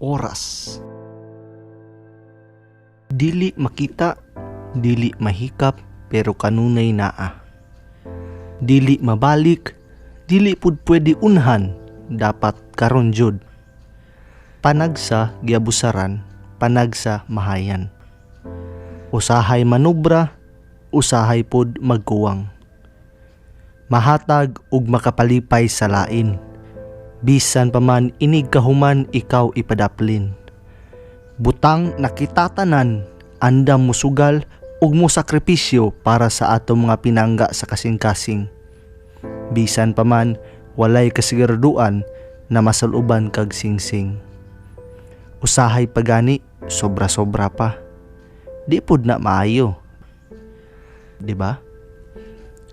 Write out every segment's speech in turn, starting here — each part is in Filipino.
oras. Dili makita, dili mahikap, pero kanunay naa. Dili mabalik, dili pud pwede unhan, dapat karon jud. Panagsa giabusaran, panagsa mahayan. Usahay manubra, usahay pud magkuwang. Mahatag ug makapalipay sa lain. Bisan pa man inig kahuman ikaw ipadaplin. Butang nakitatanan, andam mo sugal ug mo sakripisyo para sa atong mga pinangga sa kasing-kasing. Bisan pa man walay kasiguraduan na masaluban kag singsing. Usahay pagani, sobra-sobra pa. Di pud na maayo. Diba?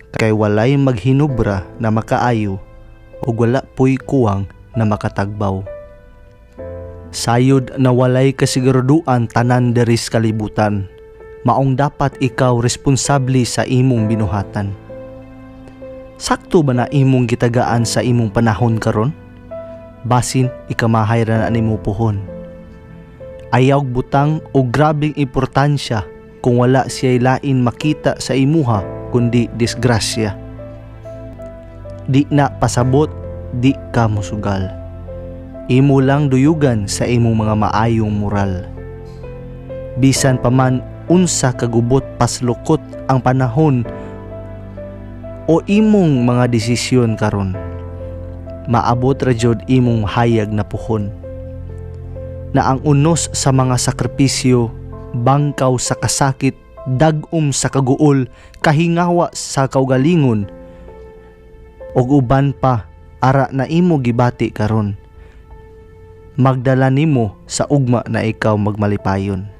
Kay walay maghinubra na makaayo ug wala puy kuwang na makatagbaw. Sayod na walay kasiguraduan tanan diri sa kalibutan, maong dapat ikaw responsable sa imong binuhatan. Sakto ba na imong gitagaan sa imong panahon karon? Basin ikamahay ra na nimo puhon. Ayaw butang o grabing importansya kung wala siya'y lain makita sa imuha kundi disgrasya. Di na pasabot, di ka musugal. Imo lang duyugan sa imong mga maayong moral. Bisan pa man unsa kagubot paslukot ang panahon o imong mga desisyon karon, maabot ra jud imong hayag na puhon. Na ang unos sa mga sakripisyo, bangkaw sa kasakit, dagom sa kaguol, kahingawa sa kaugalingon, ug uban pa ara na imo gibati karon. Magdala nimo sa ugma na ikaw magmalipayon.